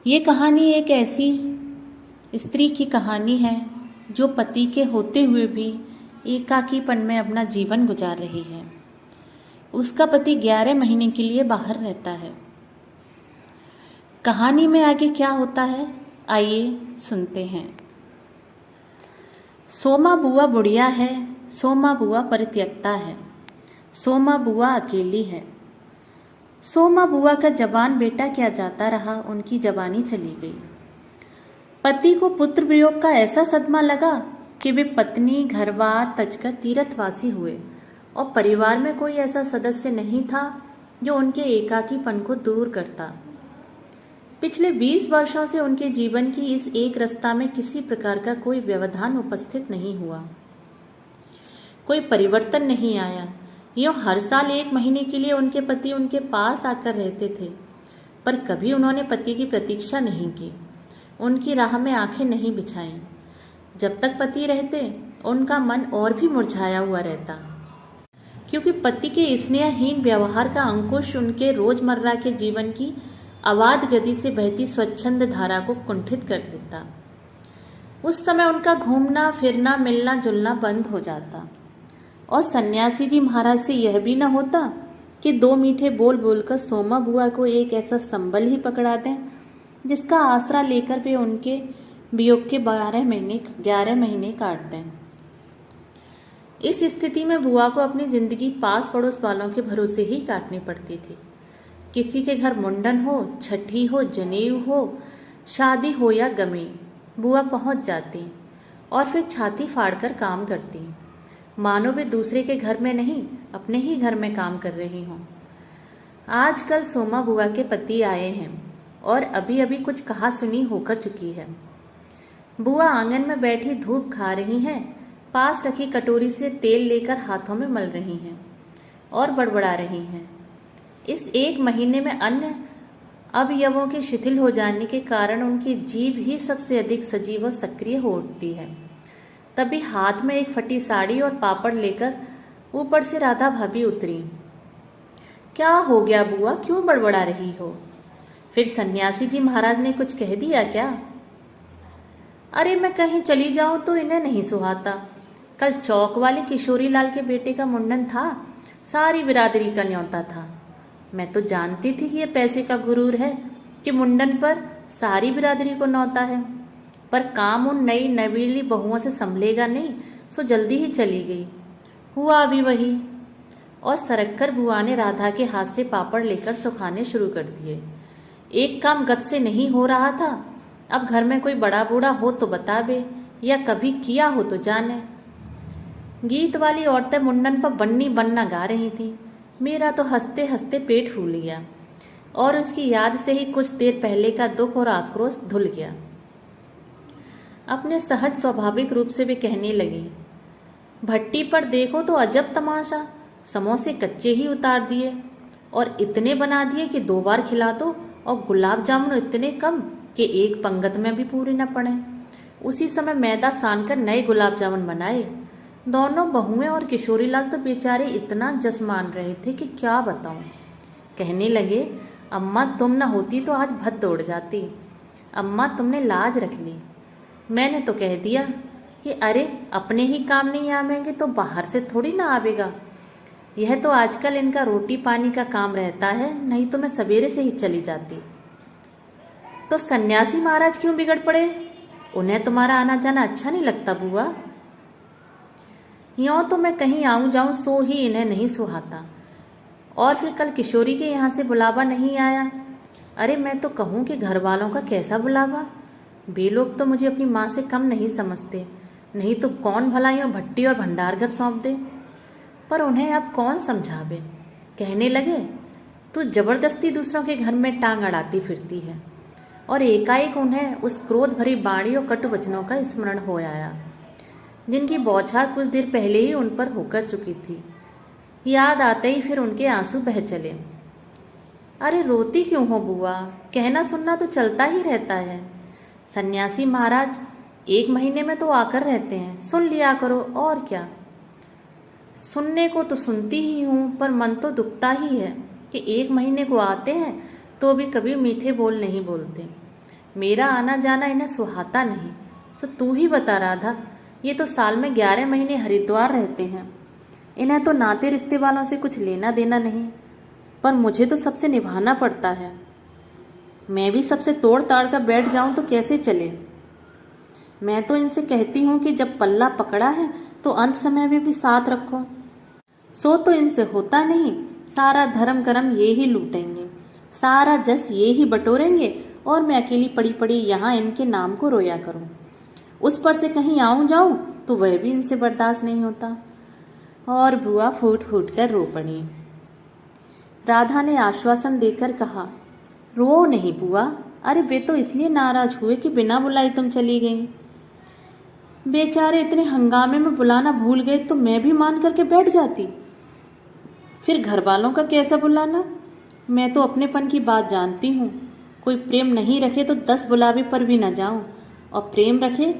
ये कहानी एक ऐसी स्त्री की कहानी है जो पति के होते हुए भी एकाकीपन में अपना जीवन गुजार रही है। उसका पति 11 महीने के लिए बाहर रहता है। कहानी में आगे क्या होता है, आइए सुनते हैं। सोमा बुआ बुढ़िया है, सोमा बुआ परित्यक्ता है, सोमा बुआ अकेली है। सोमा बुआ का जवान बेटा क्या जाता रहा, उनकी जवानी चली गई। पति को पुत्र वियोग का ऐसा सदमा लगा कि वे पत्नी घरवार तजकर तीर्थवासी हुए और परिवार में कोई ऐसा सदस्य नहीं था जो उनके एकाकीपन को दूर करता। पिछले 20 वर्षों से उनके जीवन की इस एक रस्ता में किसी प्रकार का कोई व्यवधान उपस्थित नहीं हुआ, कोई परिवर्तन नहीं आया। यूं हर साल 1 महीने के लिए उनके पति उनके पास आकर रहते थे, पर कभी उन्होंने पति की प्रतीक्षा नहीं की, उनकी राह में आंखें नहीं बिछाई। जब तक पति रहते उनका मन और भी मुरझाया हुआ रहता, क्योंकि पति के स्नेहहीन व्यवहार का अंकुश उनके रोजमर्रा के जीवन की अबाध गति से बहती स्वच्छंद धारा को कुंठित कर देता। उस समय उनका घूमना फिरना मिलना जुलना बंद हो जाता और सन्यासी जी महाराज से यह भी न होता कि 2 मीठे बोल बोलकर सोमा बुआ को एक ऐसा संबल ही पकड़ा दें जिसका आसरा लेकर वे उनके वियोग के 11 महीने काट दें। इस स्थिति में बुआ को अपनी जिंदगी पास पड़ोस वालों के भरोसे ही काटनी पड़ती थी। किसी के घर मुंडन हो, छठी हो, जनेऊ हो, शादी हो या गमी, बुआ पहुंच जाती और फिर छाती फाड़कर काम करती, मानो वे दूसरे के घर में नहीं अपने ही घर में काम कर रही हों। आजकल सोमा बुआ के पति आए हैं और अभी अभी कुछ कहा सुनी होकर चुकी है। बुआ आंगन में बैठी धूप खा रही हैं, पास रखी कटोरी से तेल लेकर हाथों में मल रही हैं और बड़बड़ा रही हैं। इस 1 महीने में अन्य अवयवों के शिथिल हो जाने के कारण उनकी जीभ ही सबसे अधिक सजीव और सक्रिय हो उठती है। तभी हाथ में एक फटी साड़ी और पापड़ लेकर ऊपर से राधा भाभी उतरी। क्या हो गया बुआ, क्यों बड़बड़ा रही हो? फिर सन्यासी जी महाराज ने कुछ कह दिया क्या? अरे मैं कहीं चली जाऊं तो इन्हें नहीं सुहाता। कल चौक वाले किशोरी लाल के बेटे का मुंडन था, सारी बिरादरी का न्योता था। मैं तो जानती थी कि ये पैसे का गुरूर है कि मुंडन पर सारी बिरादरी को न्योता है, पर काम उन नई नवीली बहुओं से संभलेगा नहीं, सो जल्दी ही चली गई। हुआ भी वही। और सरककर बुआ ने राधा के हाथ से पापड़ लेकर सुखाने शुरू कर दिए। एक काम गत से नहीं हो रहा था, अब घर में कोई बड़ा बूढ़ा हो तो बतावे या कभी किया हो तो जाने। गीत वाली औरतें मुंडन पर बन्नी बन्ना गा रही थी। मेरा तो हंसते हंसते पेट फूल गया और उसकी याद से ही कुछ देर पहले का दुख और आक्रोश धुल गया। अपने सहज स्वाभाविक रूप से वे कहने लगी, भट्टी पर देखो तो अजब तमाशा, समोसे कच्चे ही उतार दिए और इतने बना दिए कि 2 बार खिला दो, और गुलाब जामुन इतने कम कि एक पंगत में भी पूरे न पड़े। उसी समय मैदा सानकर नए गुलाब जामुन बनाए। दोनों बहुएं और किशोरीलाल तो बेचारे इतना जस मान रहे थे कि क्या बताऊं। कहने लगे, अम्मा तुम न होती तो आज भद दौड़ जाती। अम्मा तुमने लाज रख ली। मैंने तो कह दिया कि अरे अपने ही काम नहीं आवेंगे तो बाहर से थोड़ी ना आवेगा। यह तो आजकल इनका रोटी पानी का काम रहता है, नहीं तो मैं सवेरे से ही चली जाती। तो सन्यासी महाराज क्यों बिगड़ पड़े? उन्हें तुम्हारा आना जाना अच्छा नहीं लगता बुआ? यों तो मैं कहीं आऊं जाऊं सो ही इन्हें नहीं सुहाता, और फिर कल किशोरी के यहाँ से बुलावा नहीं आया। अरे मैं तो कहूं कि घर वालों का कैसा बुलावा, वे लोग तो मुझे अपनी माँ से कम नहीं समझते, नहीं तो कौन भला यूं भट्टी और भंडार घर सौंप दे। पर उन्हें अब कौन समझावे। कहने लगे, तू जबरदस्ती दूसरों के घर में टांग अड़ाती फिरती है। और एकाएक उन्हें उस क्रोध भरी बाणी और कटु वचनों का स्मरण हो आया जिनकी बौछार कुछ देर पहले ही उन पर होकर चुकी थी। याद आते ही फिर उनके आंसू बह चले। अरे रोती क्यों हो बुआ, कहना सुनना तो चलता ही रहता है। सन्यासी महाराज 1 महीने में तो आकर रहते हैं, सुन लिया करो और क्या। सुनने को तो सुनती ही हूं, पर मन तो दुखता ही है कि 1 महीने को आते हैं तो भी कभी मीठे बोल नहीं बोलते। मेरा आना जाना इन्हें सुहाता नहीं। तो तू ही बता राधा, ये तो साल में 11 महीने हरिद्वार रहते हैं, इन्हें तो नाते रिश्ते वालों से कुछ लेना देना नहीं, पर मुझे तो सबसे निभाना पड़ता है। मैं भी सबसे तोड़ ताड़ कर बैठ जाऊं तो कैसे चले। मैं तो इनसे कहती हूँ कि जब पल्ला पकड़ा है तो अंत समय में भी साथ रखो। सो तो इनसे होता नहीं, सारा धर्म कर्म ये ही लूटेंगे, सारा जस ये ही बटोरेंगे और मैं अकेली पड़ी पड़ी यहाँ इनके नाम को रोया करूं। उस पर से कहीं आऊं जाऊं तो वह भी इनसे बर्दाश्त नहीं होता। और बुआ फूट फूट कर रो पड़ी। राधा ने आश्वासन देकर कहा, रो नहीं बुआ, अरे वे तो इसलिए नाराज हुए कि बिना बुलाई तुम चली गई। बेचारे इतने हंगामे में बुलाना भूल गए तो मैं भी मान करके बैठ जाती। फिर घर वालों का कैसा बुलाना। मैं तो अपनेपन की बात जानती हूँ। कोई प्रेम नहीं रखे तो 10 बुलावे पर भी न जाऊं, और प्रेम रखे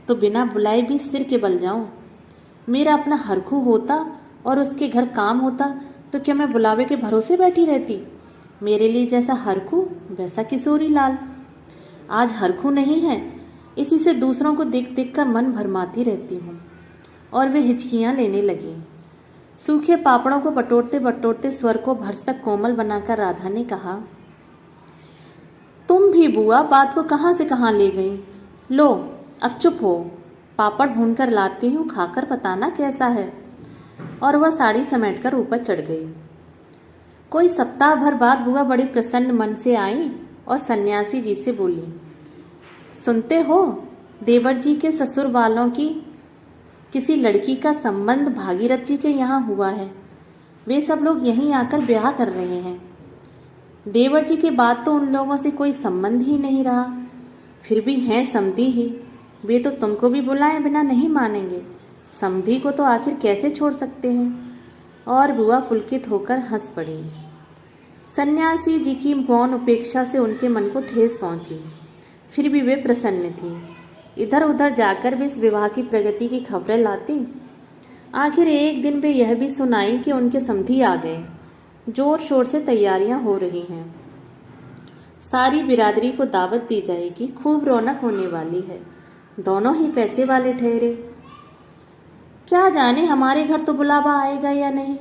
तो बिना बुलाए भी सिर के बल जाऊं। मेरा अपना हरखू होता और उसके घर काम होता तो क्या मैं बुलावे के भरोसे बैठी रहती। मेरे लिए जैसा हरखू वैसा किशोरी लाल। आज हरखू नहीं है, इसी से दूसरों को देख देख कर मन भरमाती रहती हूँ। और वे हिचकियां लेने लगी। सूखे पापड़ों को बटोरते बटोरते स्वर को भरसक कोमल बनाकर राधा ने कहा, तुम भी बुआ बात को कहां से कहां ले गई। लो अब चुप हो, पापड़ भूनकर लाती हूँ, खाकर बताना कैसा है। और वह साड़ी समेटकर ऊपर चढ़ गई। कोई सप्ताह भर बाद बुआ बड़ी प्रसन्न मन से आई और सन्यासी जी से बोली, सुनते हो, देवर जी के ससुर वालों की किसी लड़की का संबंध भागीरथ जी के यहाँ हुआ है। वे सब लोग यहीं आकर ब्याह कर रहे हैं। देवर जी के बाद तो उन लोगों से कोई संबंध ही नहीं रहा, फिर भी हैं समधी ही। वे तो तुमको भी बुलाए बिना नहीं मानेंगे, समधी को तो आखिर कैसे छोड़ सकते हैं। और बुआ पुलकित होकर हंस पड़ी। सन्यासी जी की मौन उपेक्षा से उनके मन को ठेस पहुंची, फिर भी वे प्रसन्न थी। इधर उधर जाकर वे इस विवाह की प्रगति की खबरें लाती। आखिर एक दिन वे यह भी सुनाई कि उनके समधी आ गए, जोर शोर से तैयारियां हो रही हैं, सारी बिरादरी को दावत दी जाएगी, खूब रौनक होने वाली है, दोनों ही पैसे वाले ठहरे। क्या जाने हमारे घर तो बुलावा आएगा या नहीं।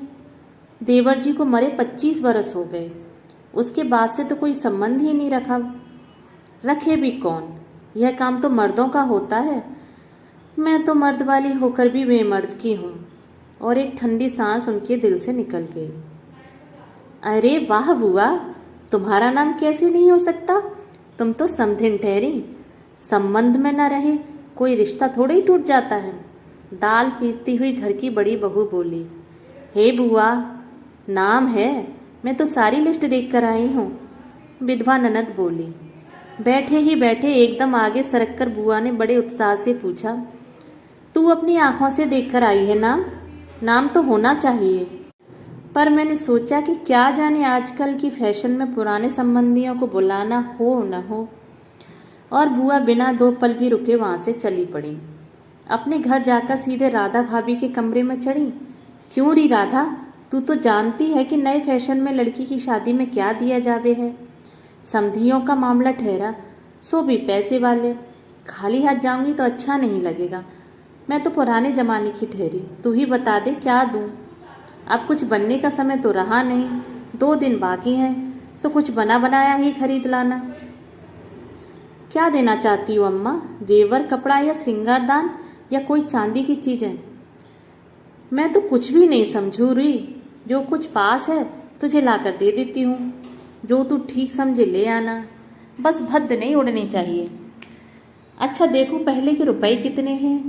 देवर जी को मरे 25 बरस हो गए, उसके बाद से तो कोई संबंध ही नहीं रखा। रखे भी कौन, यह काम तो मर्दों का होता है। मैं तो मर्द वाली होकर भी बेमर्द की हूँ। और एक ठंडी सांस उनके दिल से निकल गई। अरे वाह बुआ, तुम्हारा नाम कैसे नहीं हो सकता। तुम तो समधिन ठहरी, संबंध में न रहे कोई रिश्ता थोड़ा ही टूट जाता है। दाल पीसती हुई घर की बड़ी बहू बोली, हे बुआ, नाम है, मैं तो सारी लिस्ट देख कर आई हूँ। विधवा ननद बोली। बैठे ही बैठे एकदम आगे सरक कर बुआ ने बड़े उत्साह से पूछा, तू अपनी आंखों से देखकर आई है नाम? नाम तो होना चाहिए, पर मैंने सोचा कि क्या जाने आजकल की फैशन में पुराने संबंधियों को बुलाना हो न हो। और बुआ बिना 2 पल भी रुके वहां से चली पड़ी। अपने घर जाकर सीधे राधा भाभी के कमरे में चढ़ी। क्यों री राधा, तू तो जानती है कि नए फैशन में लड़की की शादी में क्या दिया जावे है। समधियों का मामला ठहरा, सो भी पैसे वाले। खाली हाथ जाऊंगी तो अच्छा नहीं लगेगा। मैं तो पुराने जमाने की ठहरी, तू ही बता दे क्या दूं। अब कुछ बनने का समय तो रहा नहीं, 2 दिन बाकी हैं, सो कुछ बना बनाया ही खरीद लाना। क्या देना चाहती हो अम्मा, जेवर, कपड़ा या श्रृंगारदान या कोई चांदी की चीजें? मैं तो कुछ भी नहीं समझू रही, जो कुछ पास है तुझे लाकर दे देती हूँ, जो तू ठीक समझे ले आना, बस भद्द नहीं उड़नी चाहिए। अच्छा देखो पहले के रुपए कितने हैं।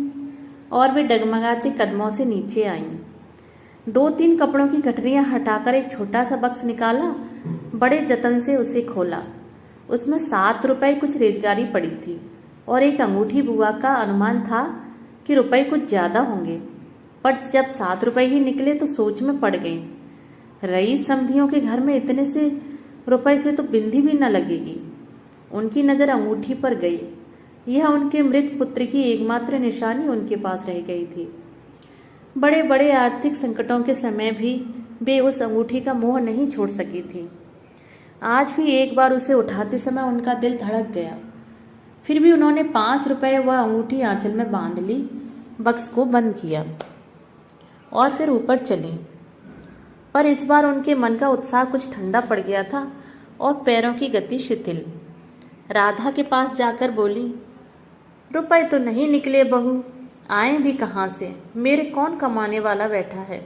और वे डगमगाते कदमों से नीचे आईं। 2-3 कपड़ों की गठरियां हटाकर एक छोटा सा बक्स निकाला, बड़े जतन से उसे खोला। उसमें 7 रुपए कुछ रेजगारी पड़ी थी और एक अंगूठी। बुआ का अनुमान था कि रुपए कुछ ज्यादा होंगे, पर जब 7 रुपए ही निकले तो सोच में पड़ गई। रईस समधियों के घर में इतने से रुपए से तो बिंदी भी न लगेगी। उनकी नजर अंगूठी पर गई। यह उनके मृत पुत्र की एकमात्र निशानी उनके पास रह गई थी। बड़े बड़े आर्थिक संकटों के समय भी वे उस अंगूठी का मोह नहीं छोड़ सकी थी। आज भी एक बार उसे उठाते समय उनका दिल धड़क गया। फिर भी उन्होंने 5 रुपए वह अंगूठी आंचल में बांध ली, बक्स को बंद किया और फिर ऊपर चली। पर इस बार उनके मन का उत्साह कुछ ठंडा पड़ गया था और पैरों की गति शिथिल। राधा के पास जाकर बोली, रुपए तो नहीं निकले बहू, आए भी कहाँ से? मेरे कौन कमाने वाला बैठा है?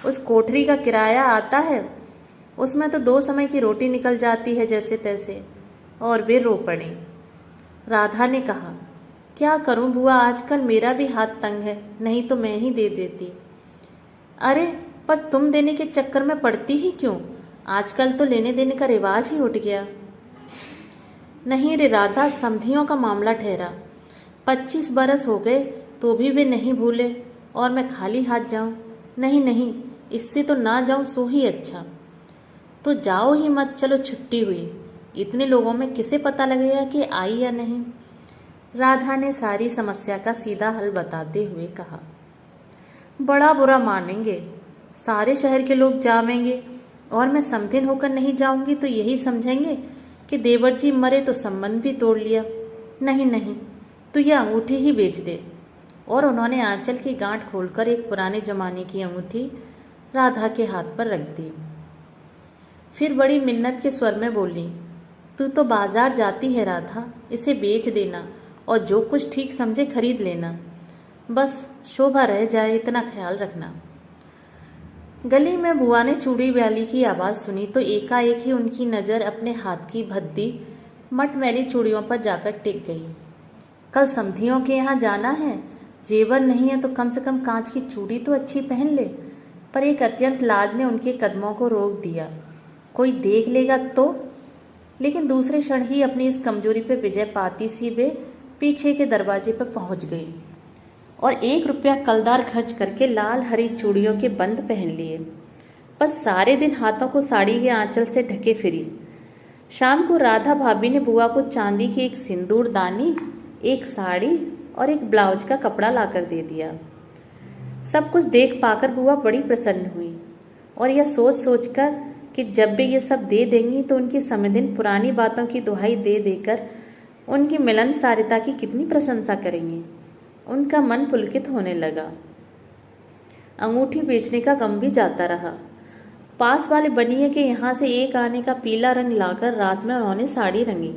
उस कोठरी का किराया आता है, उसमें तो 2 समय की रोटी निकल जाती है जैसे तैसे। और वे रो पड़ी। राधा ने कहा, क्या करूं बुआ, आजकल मेरा भी हाथ तंग है, नहीं तो मैं ही दे देती। अरे पर तुम देने के चक्कर में पड़ती ही क्यों? आजकल तो लेने देने का रिवाज ही उठ गया। नहीं रे राधा, समधियों का मामला ठहरा। 25 बरस हो गए तो भी वे नहीं भूले और मैं खाली हाथ जाऊं? नहीं नहीं, इससे तो ना जाऊं सो ही अच्छा। तो जाओ ही मत, चलो छुट्टी हुई। इतने लोगों में किसे पता लगेगा कि आई या नहीं? राधा ने सारी समस्या का सीधा हल बताते हुए कहा। बड़ा बुरा मानेंगे, सारे शहर के लोग जामेंगे और मैं समधिन होकर नहीं जाऊंगी तो यही समझेंगे कि देवर जी मरे तो संबंध भी तोड़ लिया। नहीं नहीं, तो यह अंगूठी ही बेच दे। और उन्होंने आंचल की गांठ खोलकर एक पुराने जमाने की अंगूठी राधा के हाथ पर रख दी। फिर बड़ी मिन्नत के स्वर में बोली, तू तो बाजार जाती है राधा, इसे बेच देना और जो कुछ ठीक समझे खरीद लेना। बस शोभा रह जाए इतना ख्याल रखना। गली में बुआ ने चूड़ी ब्याली की आवाज सुनी तो एकाएक ही उनकी नजर अपने हाथ की भद्दी मटमैली चूड़ियों पर जाकर टिक गई। कल समधियों के यहाँ जाना है, जेवर नहीं है तो कम से कम कांच की चूड़ी तो अच्छी पहन ले। पर एक अत्यंत लाज ने उनके कदमों को रोक दिया। कोई देख लेगा तो? लेकिन दूसरे क्षण ही अपनी इस कमजोरी पे विजय पाती सी वे पीछे के दरवाजे पर पहुंच गई और 1 रुपया कलदार खर्च करके लाल हरी चूड़ियों के बंद पहन लिए। बस सारे दिन हाथों को साड़ी के आंचल से ढके फिरी। शाम को राधा भाभी ने बुआ को चांदी की एक सिंदूर दानी, एक साड़ी और एक ब्लाउज का कपड़ा लाकर दे दिया। सब कुछ देख पाकर बुआ बड़ी प्रसन्न हुई और यह सोच सोचकर कि जब भी ये सब दे देंगी तो उनकी समधिन पुरानी बातों की दुहाई दे देकर उनकी मिलनसारिता की कितनी प्रशंसा करेंगी, उनका मन पुलकित होने लगा। अंगूठी बेचने का गम भी जाता रहा। पास वाले बनिए के यहाँ से एक आने का पीला रंग लाकर रात में उन्होंने साड़ी रंगी।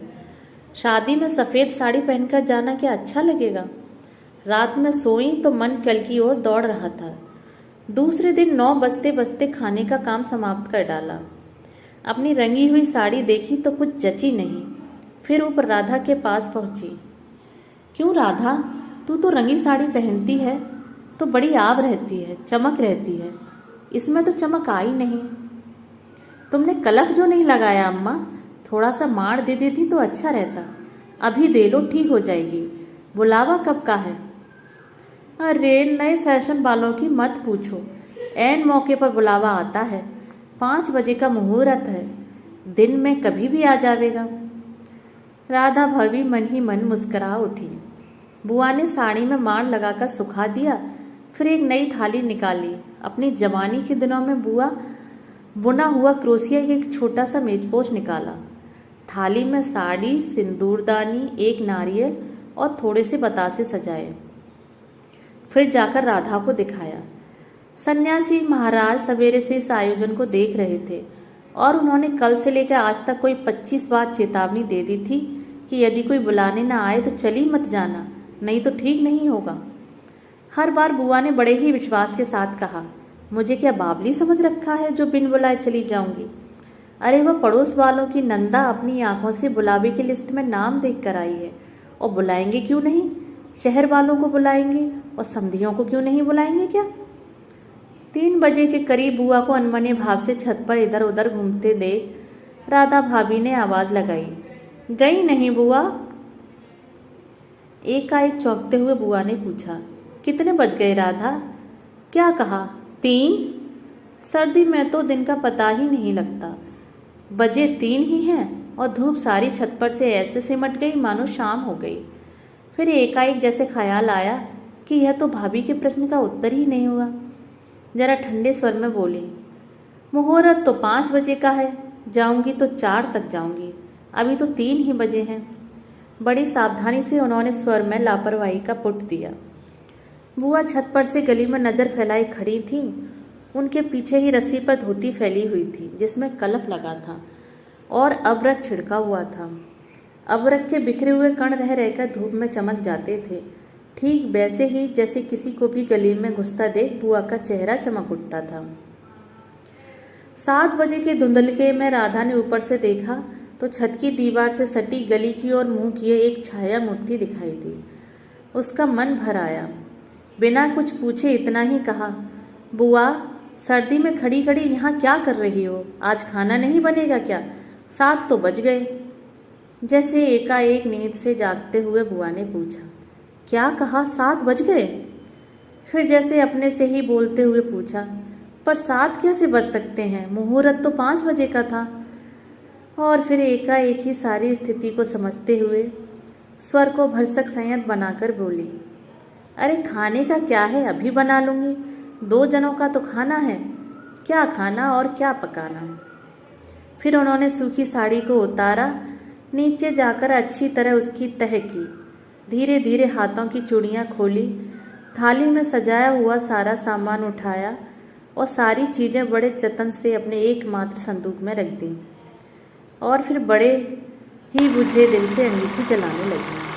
शादी में सफेद साड़ी पहनकर जाना क्या अच्छा लगेगा? रात में सोई तो मन कल की ओर दौड़ रहा था। दूसरे दिन 9 बजते बजते खाने का काम समाप्त कर डाला। अपनी रंगी हुई साड़ी देखी तो कुछ जची नहीं। फिर ऊपर राधा के पास पहुंची। क्यों राधा, तू तो रंगी साड़ी पहनती है तो बड़ी आब रहती है, चमक रहती है। इसमें तो चमक आई नहीं। तुमने कलफ जो नहीं लगाया अम्मा, थोड़ा सा मार दे देती तो अच्छा रहता। अभी दे लो, ठीक हो जाएगी। बुलावा कब का है? अरे नए फैशन वालों की मत पूछो, ऐन मौके पर बुलावा आता है। 5 बजे का मुहूर्त है, दिन में कभी भी आ जाएगा। राधा भाभी मन ही मन मुस्कुरा उठी। बुआ ने साड़ी में मार लगाकर सुखा दिया, फिर एक नई थाली निकाली। अपनी जवानी के दिनों में बुआ बुना हुआ क्रोशिया का एक छोटा सा मेजपोश निकाला। थाली में साड़ी, सिंदूरदानी, एक नारियल और थोड़े से बतासे सजाए। फिर जाकर राधा को दिखाया। सन्यासी महाराज सवेरे से इस आयोजन को देख रहे थे और उन्होंने कल से लेकर आज तक कोई 25 बार चेतावनी दे दी थी कि यदि कोई बुलाने ना आए तो चली मत जाना, नहीं तो ठीक नहीं होगा। हर बार बुआ ने बड़े ही विश्वास के साथ कहा, मुझे क्या बावली समझ रखा है जो बिन बुलाए चली जाऊंगी? अरे वह पड़ोस वालों की नंदा अपनी आंखों से बुलावे की लिस्ट में नाम देख कर आई है और बुलाएंगे क्यों नहीं? शहर वालों को बुलाएंगे और समधियों को क्यों नहीं बुलाएंगे क्या? 3 बजे के करीब बुआ को अनमने भाव से छत पर इधर उधर घूमते देख राधा भाभी ने आवाज लगाई, गई नहीं बुआ? एकाएक चौंकते हुए बुआ ने पूछा, कितने बज गए राधा? क्या कहा? 3? सर्दी में तो दिन का पता ही नहीं लगता। बजे 3 ही हैं और धूप सारी छत पर से ऐसे सिमट गई मानो शाम हो गई। फिर एकाएक जैसे ख्याल आया कि यह तो भाभी के प्रश्न का उत्तर ही नहीं हुआ। जरा ठंडे स्वर में बोली, मुहूर्त तो 5 बजे का है, जाऊंगी तो 4 तक जाऊंगी, अभी तो 3 ही बजे हैं। बड़ी सावधानी से उन्होंने स्वर में लापरवाही का पुट दिया। बुआ छत पर से गली में नजर फैलाए खड़ी थीं। उनके पीछे ही रस्सी पर धोती फैली हुई थी जिसमें कलफ लगा था और अबरक छिड़का हुआ था। अबरक के बिखरे हुए कण रह रहकर धूप में चमक जाते थे, ठीक वैसे ही जैसे किसी को भी गली में घुसता देख बुआ का चेहरा चमक उठता था। 7 बजे के धुंधलके में राधा ने ऊपर से देखा तो छत की दीवार से सटी गली की ओर मुंह किए एक छाया मूर्ति दिखाई दी। उसका मन भर आया। बिना कुछ पूछे इतना ही कहा, बुआ सर्दी में खड़ी खड़ी यहाँ क्या कर रही हो? आज खाना नहीं बनेगा क्या? 7 तो बज गए। जैसे एकाएक नींद से जागते हुए बुआ ने पूछा, क्या कहा? 7 बज गए? फिर जैसे अपने से ही बोलते हुए पूछा, पर 7 कैसे बज सकते हैं? मुहूर्त तो 5 बजे का था। और फिर एकाएक ही सारी स्थिति को समझते हुए स्वर को भरसक संयत बनाकर बोली, अरे खाने का क्या है, अभी बना लूंगी। 2 जनों का तो खाना है, क्या खाना और क्या पकाना। फिर उन्होंने सूखी साड़ी को उतारा, नीचे जाकर अच्छी तरह उसकी तह की, धीरे धीरे हाथों की चूड़ियां खोली, थाली में सजाया हुआ सारा सामान उठाया और सारी चीजें बड़े जतन से अपने एकमात्र संदूक में रख दी और फिर बड़े ही बुझे दिल से अंगीठी जलाने लगी।